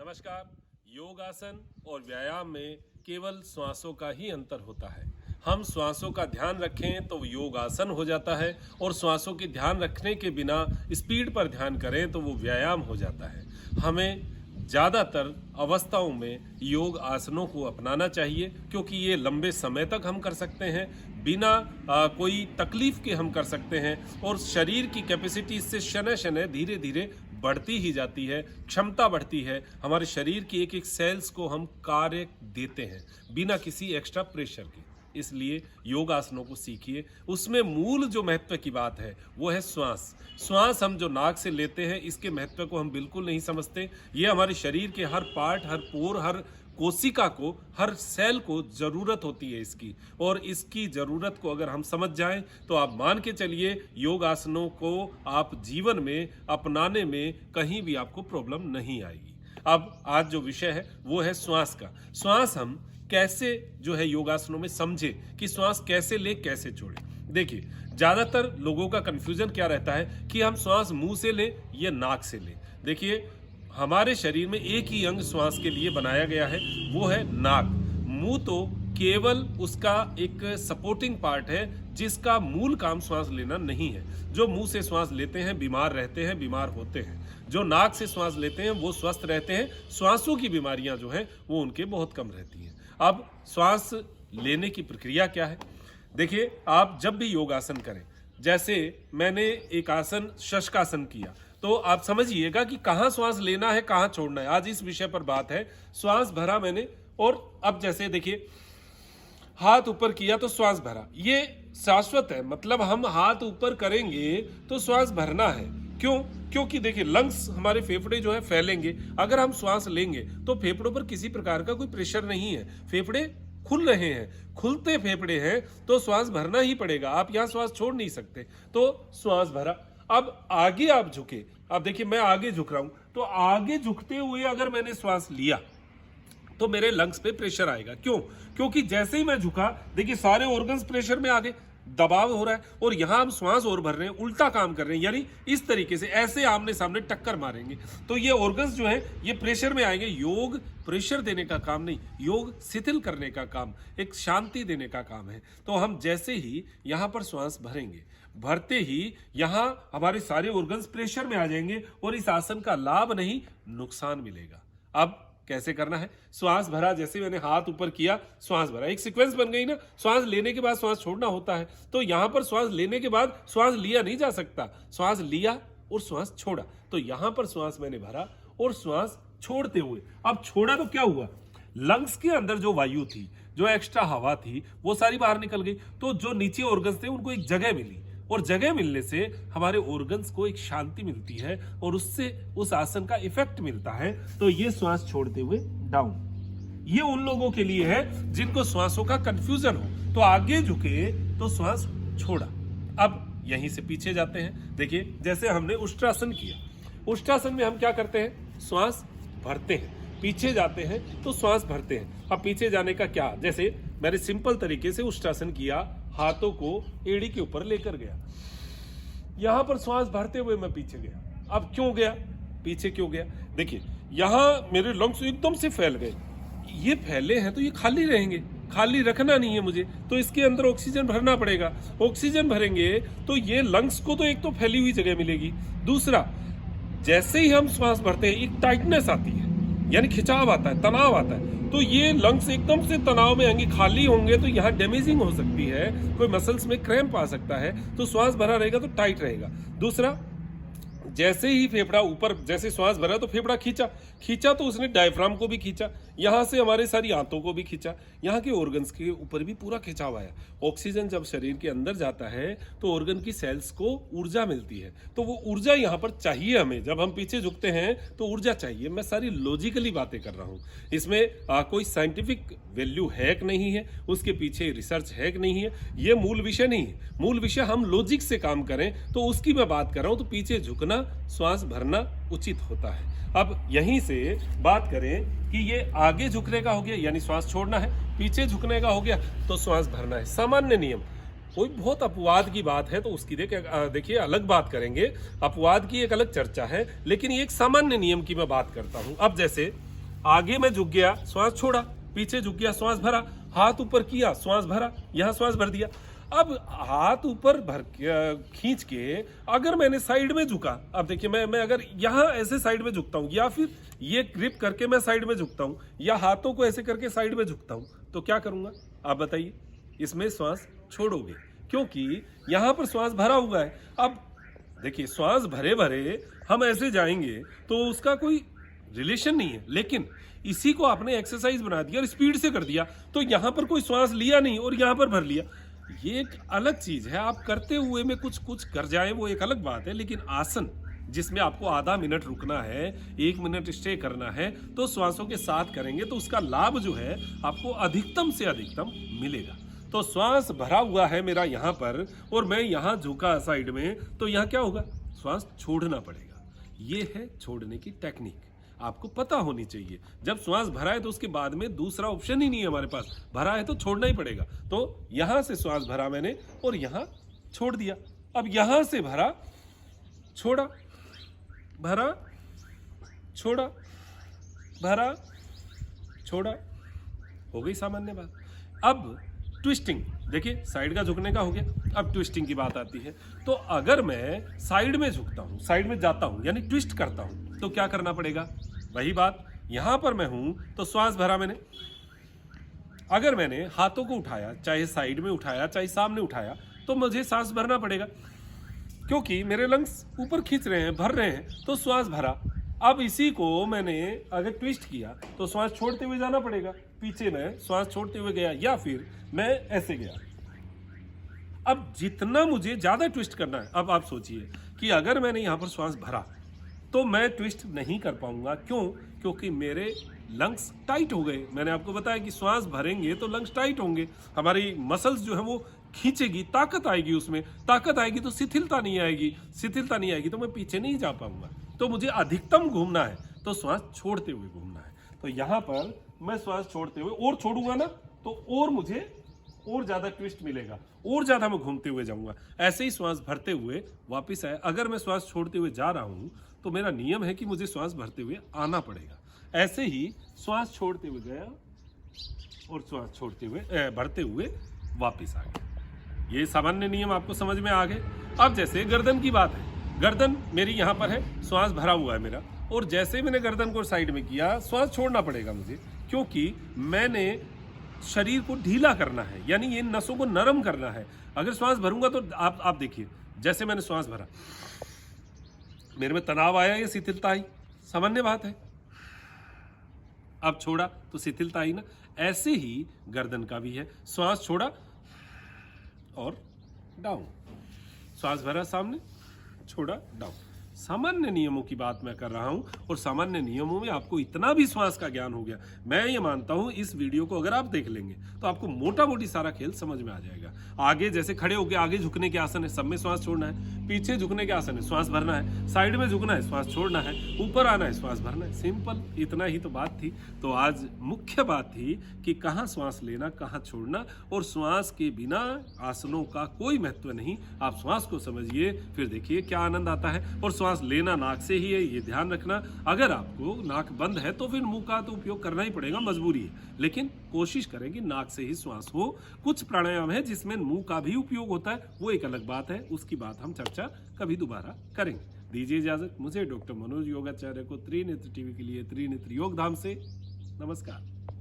नमस्कार। योगासन और व्यायाम में केवल श्वासों का ही अंतर होता है। हम श्वासों का ध्यान रखें तो योगासन हो जाता है और श्वासों के ध्यान रखने के बिना स्पीड पर ध्यान करें तो वो व्यायाम हो जाता है। हमें ज़्यादातर अवस्थाओं में योग आसनों को अपनाना चाहिए क्योंकि ये लंबे समय तक हम कर सकते हैं, बिना कोई तकलीफ के हम कर सकते हैं और शरीर की कैपेसिटी इससे शनय शनय धीरे धीरे बढ़ती ही जाती है, क्षमता बढ़ती है। हमारे शरीर की एक एक सेल्स को हम कार्य देते हैं बिना किसी एक्स्ट्रा प्रेशर के। इसलिए योग आसनों को सीखिए। उसमें मूल जो महत्व की बात है वो है श्वास। श्वास हम जो नाक से लेते हैं इसके महत्व को हम बिल्कुल नहीं समझते। ये हमारे शरीर के हर पार्ट, हर पोर, हर कोशिका को, हर सेल को ज़रूरत होती है इसकी, और इसकी ज़रूरत को अगर हम समझ जाएं तो आप मान के चलिए योग आसनों को आप जीवन में अपनाने में कहीं भी आपको प्रॉब्लम नहीं आएगी। अब आज जो विषय है वो है श्वास का। श्वास हम कैसे जो है योगासनों में समझे कि श्वास कैसे ले कैसे छोड़े। देखिए, ज़्यादातर लोगों का कन्फ्यूजन क्या रहता है कि हम श्वास मुंह से लें या नाक से लें। देखिए, हमारे शरीर में एक ही अंग श्वास के लिए बनाया गया है, वो है नाक। मुंह तो केवल उसका एक सपोर्टिंग पार्ट है जिसका मूल काम श्वास लेना नहीं है। जो मुंह से श्वास लेते हैं बीमार रहते हैं, बीमार होते हैं। जो नाक से श्वास लेते हैं वो स्वस्थ रहते हैं। श्वासों की बीमारियां जो हैं वो उनके बहुत कम रहती हैं। अब श्वास लेने की प्रक्रिया क्या है? देखिए, आप जब भी योगासन करें, जैसे मैंने एक आसन शशकासन किया, तो आप समझिएगा कि कहाँ श्वास लेना है, कहाँ छोड़ना है। आज इस विषय पर बात है। श्वास भरा मैंने, और अब जैसे देखिए हाथ ऊपर किया तो श्वास भरा, ये शाश्वत है। मतलब हम हाथ ऊपर करेंगे तो श्वास भरना है। क्यों? क्योंकि देखिए, लंग्स हमारे फेफड़े जो है फैलेंगे। अगर हम श्वास लेंगे तो फेफड़ों पर किसी प्रकार का कोई प्रेशर नहीं है, फेफड़े खुल रहे हैं। खुलते फेफड़े हैं तो श्वास भरना ही पड़ेगा। आप यहाँ श्वास छोड़ नहीं सकते, तो श्वास भरा। अब आगे आप झुके। अब देखिए, मैं आगे झुक रहा हूं, तो आगे झुकते हुए अगर मैंने श्वास लिया तो मेरे लंग्स पे प्रेशर आएगा। क्यों? क्योंकि जैसे ही मैं झुका, देखिए सारे ऑर्गन्स प्रेशर में आ गए, दबाव हो रहा है, और यहां हम श्वास और भर रहे हैं, उल्टा काम कर रहे हैं। यानी इस तरीके से ऐसे आमने सामने टक्कर मारेंगे तो ये ऑर्गन्स जो है ये प्रेशर में आएंगे। योग प्रेशर देने का काम नहीं, योग शिथिल करने का काम, एक शांति देने का काम है। तो हम जैसे ही यहां पर श्वास भरेंगे, भरते ही यहां हमारे सारे ऑर्गन्स प्रेशर में आ जाएंगे और इस आसन का लाभ नहीं, नुकसान मिलेगा। अब कैसे करना है? श्वास भरा, जैसे मैंने हाथ ऊपर किया, श्वास भरा, एक सीक्वेंस बन गई ना। श्वास लेने के बाद श्वास छोड़ना होता है, तो यहां पर श्वास लेने के बाद श्वास लिया नहीं जा सकता। श्वास लिया और श्वास छोड़ा, तो यहां पर श्वास मैंने भरा और श्वास छोड़ते हुए, अब छोड़ा तो क्या हुआ? लंग्स के अंदर जो वायु थी, जो एक्स्ट्रा हवा थी, वो सारी बाहर निकल गई। तो जो नीचे ऑर्गन्स थे उनको एक जगह मिली, और जगह मिलने से हमारे ऑर्गन्स को एक शांति मिलती है और उससे उस आसन का इफेक्ट मिलता है। तो ये श्वास छोड़ते हुए डाउन। ये उन लोगों के लिए है जिनको श्वासों का कंफ्यूजन हो। तो आगे झुके तो श्वास छोड़ा। अब यहीं से पीछे जाते हैं। देखिए, जैसे हमने उष्ट्रासन किया, उष्ट्रासन में हम क्या करते हैं? श्वास भरते हैं, पीछे जाते हैं तो श्वास भरते हैं। अब पीछे जाने का क्या? जैसे मैंने सिंपल तरीके से उष्ट्रासन किया, हाथों को एड़ी के ऊपर लेकर गया, यहां पर श्वास भरते हुए मैं पीछे गया। अब क्यों गया? पीछे क्यों गया? देखिए, यहां मेरे लंग्स एकदम से फैल गए। ये फैले हैं तो ये खाली रहेंगे, खाली रखना नहीं है मुझे, तो इसके अंदर ऑक्सीजन भरना पड़ेगा। ऑक्सीजन भरेंगे तो ये लंग्स को तो एक तो फैली हुई जगह मिलेगी, दूसरा जैसे ही हम श्वास भरते हैं एक टाइटनेस आती है, यानी खिंचाव आता है, तनाव आता है। तो ये लंग्स एकदम से तनाव में आएंगे, खाली होंगे तो यहाँ डैमेजिंग हो सकती है, कोई मसल्स में क्रैम्प आ सकता है। तो श्वास भरा रहेगा तो टाइट रहेगा। दूसरा, जैसे ही फेफड़ा ऊपर, जैसे श्वास भरा तो फेफड़ा खींचा तो उसने डायफ्राम को भी खींचा, यहाँ से हमारे सारी आंतों को भी खींचा, यहाँ के ऑर्गन्स के ऊपर भी पूरा खिंचाव आया। ऑक्सीजन जब शरीर के अंदर जाता है तो ऑर्गन की सेल्स को ऊर्जा मिलती है, तो वो ऊर्जा यहाँ पर चाहिए हमें। जब हम पीछे झुकते हैं तो ऊर्जा चाहिए। मैं सारी लॉजिकली बातें कर रहा हूँ, इसमें कोई साइंटिफिक वैल्यू है कि नहीं है, उसके पीछे रिसर्च है कि नहीं है, ये मूल विषय नहीं है। मूल विषय हम लॉजिक से काम करें तो उसकी मैं बात कर रहा हूँ। तो पीछे झुकना, श्वास भरना उचित होता है। अब यहीं से बात करें कि ये आगे झुकने का हो गया, यानी श्वास छोड़ना है, पीछे झुकने का हो गया तो श्वास भरना है। सामान्य नियम। कोई बहुत अपवाद की बात है तो उसकी देखिए अलग बात करेंगे, अपवाद की एक अलग चर्चा है, लेकिन ये एक सामान्य नियम की मैं बात करता हूं। अब जैसे आगे मैं झुक गया, श्वास छोड़ा, पीछे झुक गया, श्वास भरा, हाथ ऊपर किया, श्वास भरा, यहां श्वास भर दिया। अब हाथ ऊपर भर के खींच के अगर मैंने साइड में झुका, अब देखिए मैं अगर यहां ऐसे साइड में झुकता हूं या फिर ये ग्रिप करके मैं साइड में झुकता हूं या हाथों को ऐसे करके साइड में झुकता हूं, तो क्या करूंगा आप बताइए? इसमें श्वास छोड़ोगे, क्योंकि यहां पर श्वास भरा हुआ है। अब देखिए श्वास भरे भरे हम ऐसे जाएंगे तो उसका कोई रिलेशन नहीं है, लेकिन इसी को आपने एक्सरसाइज बना दिया और स्पीड से कर दिया, तो यहां पर कोई श्वास लिया नहीं और यहां पर भर लिया। ये एक अलग चीज है। आप करते हुए में कुछ कुछ कर जाए वो एक अलग बात है, लेकिन आसन जिसमें आपको आधा मिनट रुकना है, 1 मिनट स्टे करना है, तो श्वासों के साथ करेंगे तो उसका लाभ जो है आपको अधिकतम से अधिकतम मिलेगा। तो श्वास भरा हुआ है मेरा यहाँ पर और मैं यहाँ झुका साइड में, तो यहाँ क्या होगा? श्वास छोड़ना पड़ेगा। ये है छोड़ने की टेक्निक, आपको पता होनी चाहिए। जब श्वास भरा है तो उसके बाद में दूसरा ऑप्शन ही नहीं है हमारे पास, भरा है तो छोड़ना ही पड़ेगा। तो यहां से श्वास भरा मैंने और यहां छोड़ दिया। अब यहां से भरा, छोड़ा, भरा, छोड़ा, भरा, छोड़ा, हो गई सामान्य बात। अब ट्विस्टिंग, देखिए साइड का झुकने का हो गया, अब ट्विस्टिंग की बात आती है। तो अगर मैं साइड में झुकता हूं, साइड में जाता हूं यानी ट्विस्ट करता हूं, तो क्या करना पड़ेगा? वही बात, यहां पर मैं हूं तो श्वास भरा मैंने। अगर मैंने हाथों को उठाया, चाहे साइड में उठाया चाहे सामने उठाया, तो मुझे सांस भरना पड़ेगा, क्योंकि मेरे लंग्स ऊपर खींच रहे हैं, भर रहे हैं, तो श्वास भरा। अब इसी को मैंने अगर ट्विस्ट किया तो श्वास छोड़ते हुए जाना पड़ेगा, पीछे मैं श्वास छोड़ते हुए गया या फिर मैं ऐसे गया। अब जितना मुझे ज्यादा ट्विस्ट करना है, अब आप सोचिए कि अगर मैंने यहां पर श्वास भरा तो मैं ट्विस्ट नहीं कर पाऊंगा। क्यों? क्योंकि मेरे लंग्स टाइट हो गए। मैंने आपको बताया कि श्वास भरेंगे तो लंग्स टाइट होंगे, हमारी मसल्स जो है वो खींचेगी, ताकत आएगी, उसमें ताकत आएगी तो शिथिलता नहीं आएगी, शिथिलता नहीं आएगी तो मैं पीछे नहीं जा पाऊंगा। तो मुझे अधिकतम घूमना है तो श्वास छोड़ते हुए घूमना है। तो यहां पर मैं श्वास छोड़ते हुए और छोड़ूंगा ना तो और मुझे और ज्यादा ट्विस्ट मिलेगा, और ज्यादा मैं घूमते हुए जाऊंगा। ऐसे ही श्वास भरते हुए वापस आए। अगर मैं श्वास छोड़ते हुए जा रहा हूं तो मेरा नियम है कि मुझे श्वास भरते हुए आना पड़ेगा। ऐसे ही श्वास छोड़ते हुए गया और श्वास छोड़ते हुए भरते हुए वापस आ गया। ये सामान्य नियम आपको समझ में आ गए। अब जैसे गर्दन की बात है, गर्दन मेरी यहाँ पर है, श्वास भरा हुआ है मेरा, और जैसे ही मैंने गर्दन को साइड में किया, श्वास छोड़ना पड़ेगा मुझे, क्योंकि मैंने शरीर को ढीला करना है, यानी ये नसों को नरम करना है। अगर श्वास भरूंगा तो आप देखिए, जैसे मैंने श्वास भरा, मेरे में तनाव आया या शिथिलता आई, सामान्य बात है। अब छोड़ा तो शिथिलता आई ना। ऐसे ही गर्दन का भी है, श्वास छोड़ा और डाउन, श्वास भरा सामने, छोड़ा डाउन। सामान्य नियमों की बात मैं कर रहा हूं और सामान्य नियमों में आपको इतना भी श्वास का ज्ञान हो गया। मैं ये मानता हूं इस वीडियो को अगर आप देख लेंगे तो आपको मोटा मोटी सारा खेल समझ में आ जाएगा। आगे जैसे खड़े होकर आगे झुकने के आसन है, सब में श्वास छोड़ना है, पीछे झुकने के आसन है, श्वास भरना है, साइड में झुकना है, श्वास छोड़ना है, ऊपर आना है, श्वास भरना है। सिंपल, इतना ही तो बात थी। तो आज मुख्य बात थी कि कहाँ श्वास लेना, कहाँ छोड़ना, और श्वास के बिना आसनों का कोई महत्व नहीं। आप श्वास को समझिए, फिर देखिए क्या आनंद आता है। और श्वास लेना नाक से ही है, ये ध्यान रखना। अगर आपको नाक बंद है तो फिर मुंह का तो उपयोग करना ही पड़ेगा, मजबूरी है, लेकिन कोशिश करें कि नाक से ही श्वास हो। कुछ प्राणायाम है जिसमें मुंह का भी उपयोग होता है, वो एक अलग बात है, उसकी बात हम चर्चा कभी दोबारा करेंगे। दीजिए इजाजत। मुझे डॉक्टर मनोज योगाचार्य को त्रिनेत्र टीवी के लिए त्रिनेत्र योग धाम से नमस्कार।